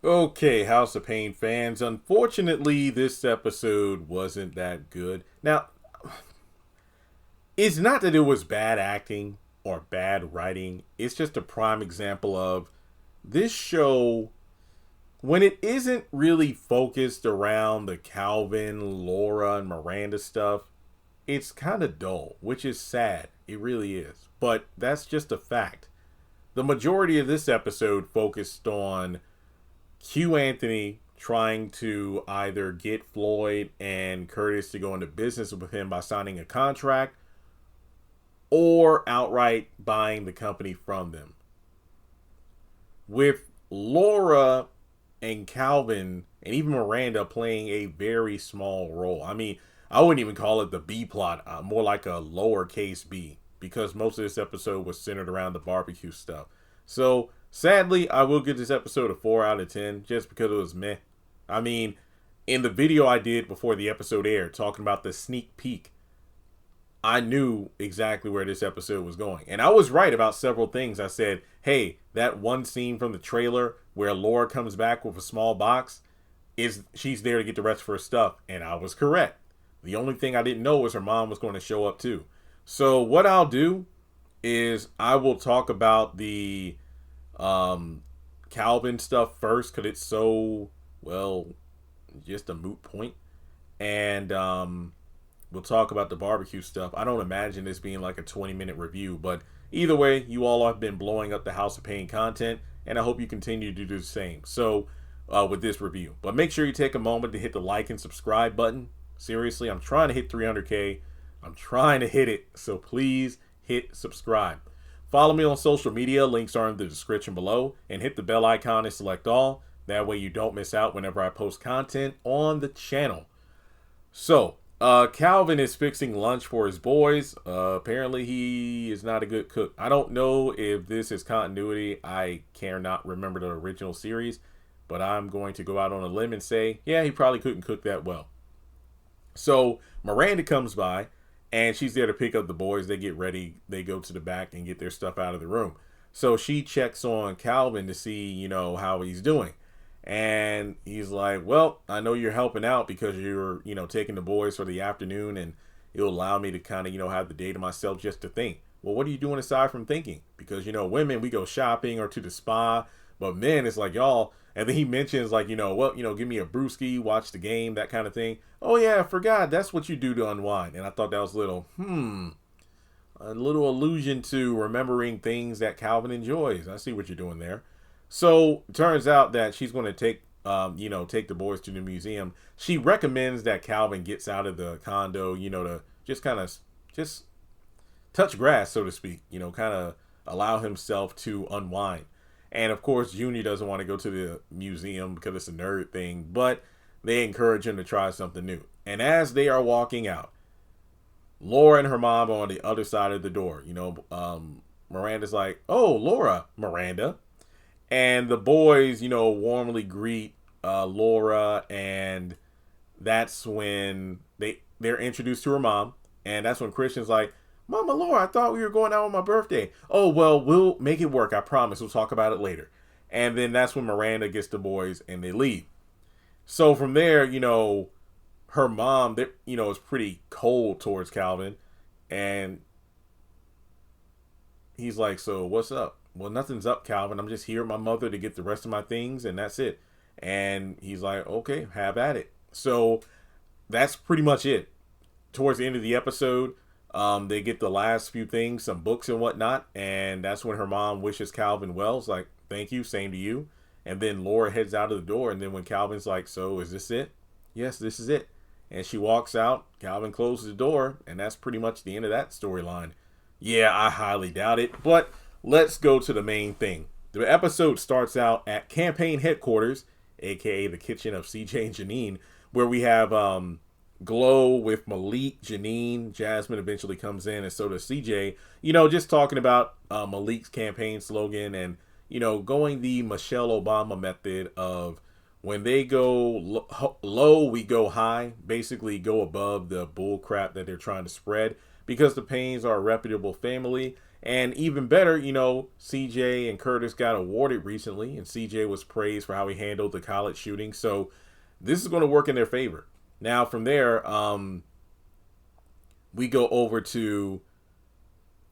Okay, House of Payne fans. Unfortunately, this episode wasn't that good. Now, it's not that it was bad acting or bad writing. It's just a prime example of this show when it isn't really focused around the Calvin, Laura, and Miranda stuff. It's kind of dull, which is sad. It really is. But that's just a fact. The majority of this episode focused on Q Anthony trying to either get Floyd and Curtis to go into business with him by signing a contract or outright buying the company from them. With Laura and Calvin and even Miranda playing a very small role. I mean, I wouldn't even call it the B plot, more like a lowercase b, because most of this episode was centered around the barbecue stuff. So, sadly, I will give this episode a 4 out of 10 just because it was meh. I mean, in the video I did before the episode aired, talking about the sneak peek, I knew exactly where this episode was going. And I was right about several things. I said, hey, that one scene from the trailer where Laura comes back with a small box, she's there to get the rest of her stuff. And I was correct. The only thing I didn't know was her mom was going to show up too. So what I'll do is I will talk about the Calvin stuff first because it's so, well, just a moot point. And we'll talk about the barbecue stuff. I don't imagine this being like a 20-minute review, but either way, you all have been blowing up the House of Payne content, and I hope you continue to do the same. So with this review. But make sure you take a moment to hit the like and subscribe button. Seriously, I'm trying to hit 300K. I'm trying to hit it, so please hit subscribe. Follow me on social media. Links are in the description below. And hit the bell icon and select all. That way you don't miss out whenever I post content on the channel. So, Calvin is fixing lunch for his boys. Apparently he is not a good cook. I don't know if this is continuity. I cannot remember the original series. But I'm going to go out on a limb and say, yeah, he probably couldn't cook that well. So, Miranda comes by. And she's there to pick up the boys. They get ready. They go to the back and get their stuff out of the room. So she checks on Calvin to see, how he's doing. And he's like, well, I know you're helping out because you're, taking the boys for the afternoon. And it'll allow me to kind of, have the day to myself just to think. Well, what are you doing aside from thinking? Because, women, we go shopping or to the spa. But men, it's like, y'all. And then he mentions like, give me a brewski, watch the game, that kind of thing. Oh yeah, I forgot. That's what you do to unwind. And I thought that was a little allusion to remembering things that Calvin enjoys. I see what you're doing there. So it turns out that she's going to take the boys to the museum. She recommends that Calvin gets out of the condo, to just touch grass, so to speak, kind of allow himself to unwind. And of course, Junior doesn't want to go to the museum because it's a nerd thing, but they encourage him to try something new. And as they are walking out, Laura and her mom are on the other side of the door. Miranda's like, oh, Laura, Miranda. And the boys, warmly greet Laura. And that's when they're introduced to her mom. And that's when Christian's like, Mama Laura, I thought we were going out on my birthday. Oh, well, we'll make it work. I promise. We'll talk about it later. And then that's when Miranda gets the boys and they leave. So from there, her mom, is pretty cold towards Calvin. And he's like, so what's up? Well, nothing's up, Calvin. I'm just here with my mother to get the rest of my things. And that's it. And he's like, okay, have at it. So that's pretty much it. Towards the end of the episode, they get the last few things, some books and whatnot, and that's when her mom wishes Calvin well. It's like, thank you, same to you. And then Laura heads out of the door, and then when Calvin's like, so is this it? Yes, this is it. And she walks out, Calvin closes the door, and that's pretty much the end of that storyline. Yeah, I highly doubt it, but let's go to the main thing. The episode starts out at campaign headquarters, aka the kitchen of CJ and Janine, where we have Glow with Malik, Janine, Jasmine eventually comes in, and so does CJ. Just talking about Malik's campaign slogan and, going the Michelle Obama method of when they go low, we go high, basically go above the bull crap that they're trying to spread because the Paynes are a reputable family And even better, CJ and Curtis got awarded recently, and CJ was praised for how he handled the college shooting. So this is going to work in their favor. Now, from there, we go over to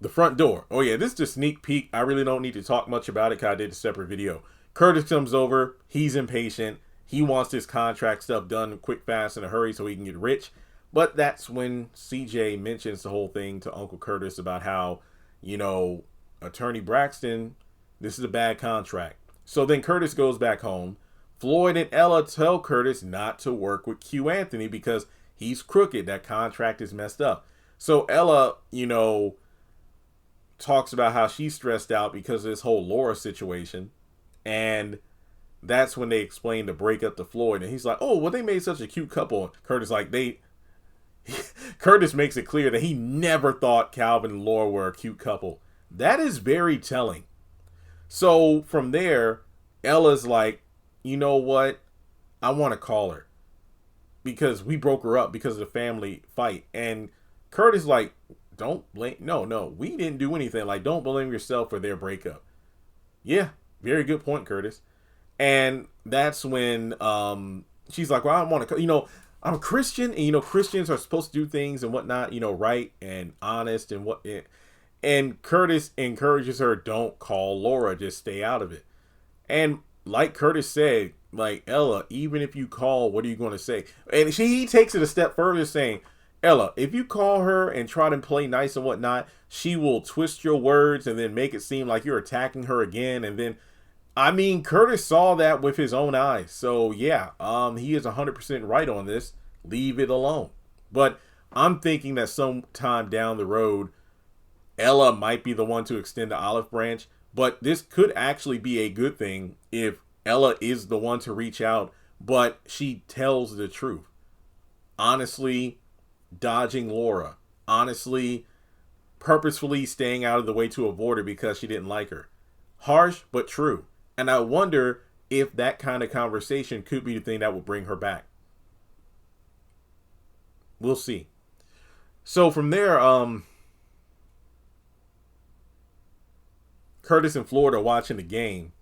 the front door. Oh, yeah, this is just sneak peek. I really don't need to talk much about it because I did a separate video. Curtis comes over. He's impatient. He wants this contract stuff done quick, fast, in a hurry so he can get rich. But that's when CJ mentions the whole thing to Uncle Curtis about how, Attorney Braxton, this is a bad contract. So then Curtis goes back home. Floyd and Ella tell Curtis not to work with Q Anthony because he's crooked. That contract is messed up. So Ella, talks about how she's stressed out because of this whole Laura situation. And that's when they explain the breakup to Floyd. And he's like, oh, well, they made such a cute couple. And Curtis makes it clear that he never thought Calvin and Laura were a cute couple. That is very telling. So from there, Ella's like, you know what? I want to call her because we broke her up because of the family fight. And Curtis like, don't blame. No, we didn't do anything. Like, don't blame yourself for their breakup. Yeah, very good point, Curtis. And that's when she's like, well, I want to, I'm a Christian, and Christians are supposed to do things and whatnot, right and honest and what. And Curtis encourages her, don't call Laura, just stay out of it. And like Curtis said, like, Ella, even if you call, what are you going to say? And he takes it a step further, saying, Ella, if you call her and try to play nice and whatnot, she will twist your words and then make it seem like you're attacking her again. And then, Curtis saw that with his own eyes. So yeah, he is 100% right on this. Leave it alone. But I'm thinking that sometime down the road, Ella might be the one to extend the olive branch. But this could actually be a good thing if Ella is the one to reach out, but she tells the truth. Honestly, dodging Laura. Honestly, purposefully staying out of the way to avoid her because she didn't like her. Harsh, but true. And I wonder if that kind of conversation could be the thing that will bring her back. We'll see. So from there, Curtis and Floyd are watching the game.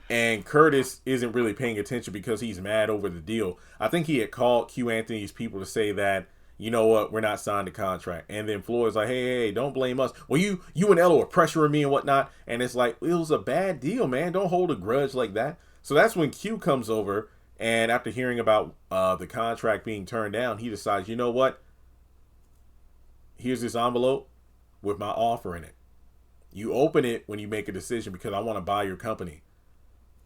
And Curtis isn't really paying attention because he's mad over the deal. I think he had called Q Anthony's people to say that, you know what, we're not signed the contract. And then Floyd's like, hey, don't blame us. Well, you and Ella were pressuring me and whatnot. And it's like, it was a bad deal, man. Don't hold a grudge like that. So that's when Q comes over. And after hearing about the contract being turned down, he decides, you know what? Here's this envelope with my offer in it. You open it when you make a decision because I want to buy your company.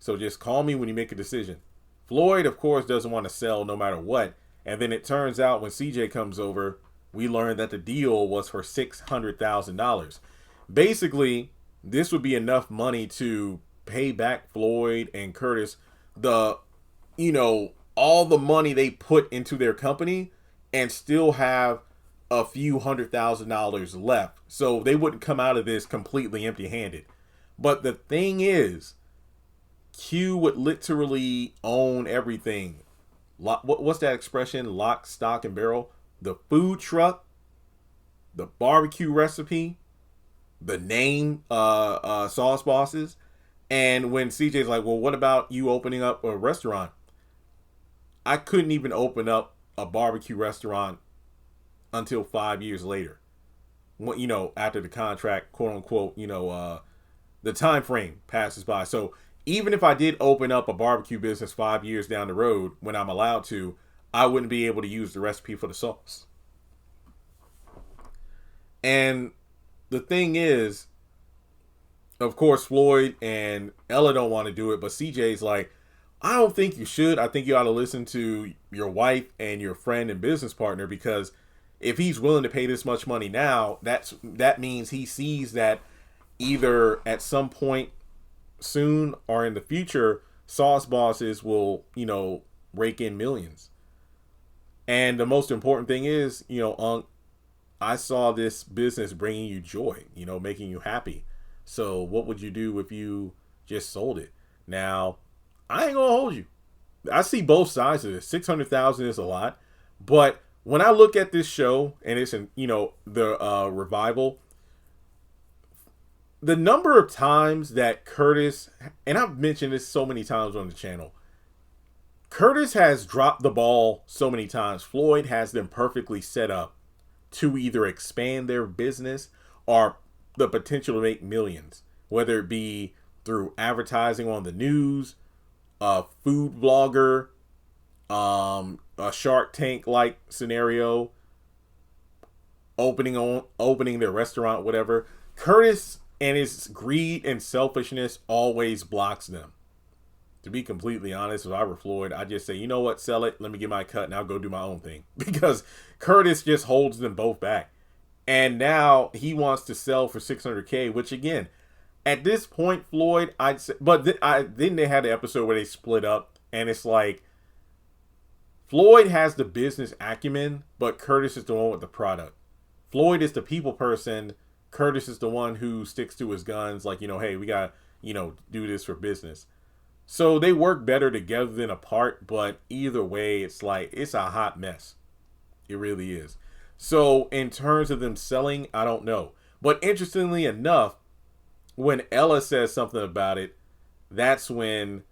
So just call me when you make a decision. Floyd, of course, doesn't want to sell no matter what. And then it turns out when CJ comes over, we learn that the deal was for $600,000. Basically, this would be enough money to pay back Floyd and Curtis all the money they put into their company and still have a few $100,000 left. So they wouldn't come out of this completely empty-handed. But the thing is, Q would literally own everything. What's that expression? Lock, stock, and barrel. The food truck, the barbecue recipe, the name, Sauce Bosses. And when CJ's like, well, what about you opening up a restaurant? I couldn't even open up a barbecue restaurant until 5 years later. After the contract, quote unquote, the time frame passes by. So even if I did open up a barbecue business 5 years down the road when I'm allowed to, I wouldn't be able to use the recipe for the sauce. And the thing is, of course, Floyd and Ella don't want to do it, but CJ's like, I don't think you should. I think you ought to listen to your wife and your friend and business partner, because if he's willing to pay this much money now, that means he sees that either at some point soon or in the future, Sauce Bosses will, rake in millions. And the most important thing is, Unc, I saw this business bringing you joy, making you happy. So what would you do if you just sold it? Now, I ain't gonna hold you. I see both sides of this. 600,000 is a lot, but when I look at this show and it's in, the revival, the number of times that Curtis, and I've mentioned this so many times on the channel, Curtis has dropped the ball so many times. Floyd has them perfectly set up to either expand their business or the potential to make millions, whether it be through advertising on the news, a food vlogger, a Shark Tank like scenario, opening their restaurant, whatever. Curtis and his greed and selfishness always blocks them. To be completely honest, if I were Floyd, I'd just say, you know what, sell it, let me get my cut, and I'll go do my own thing. Because Curtis just holds them both back. And now he wants to sell for $600K, which again, at this point, Floyd, I'd say, but then they had the episode where they split up, and it's like, Floyd has the business acumen, but Curtis is the one with the product. Floyd is the people person. Curtis is the one who sticks to his guns, like, hey, we got to, do this for business. So they work better together than apart, but either way, it's like, it's a hot mess. It really is. So in terms of them selling, I don't know. But interestingly enough, when Ella says something about it, that's when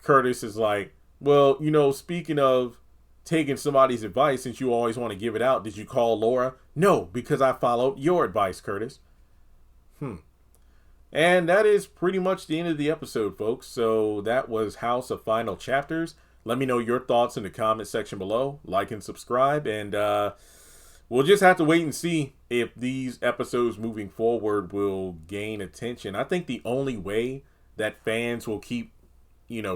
Curtis is like, well, speaking of taking somebody's advice, since you always want to give it out, did you call Laura? No, because I followed your advice, Curtis. And that is pretty much the end of the episode, folks. So that was House of Final Chapters. Let me know your thoughts in the comment section below. Like and subscribe. And we'll just have to wait and see if these episodes moving forward will gain attention. I think the only way that fans will keep,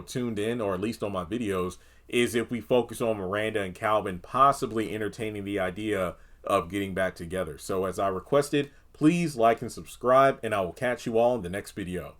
tuned in, or at least on my videos, is if we focus on Miranda and Calvin possibly entertaining the idea of getting back together. So as I requested, please like and subscribe, and I will catch you all in the next video.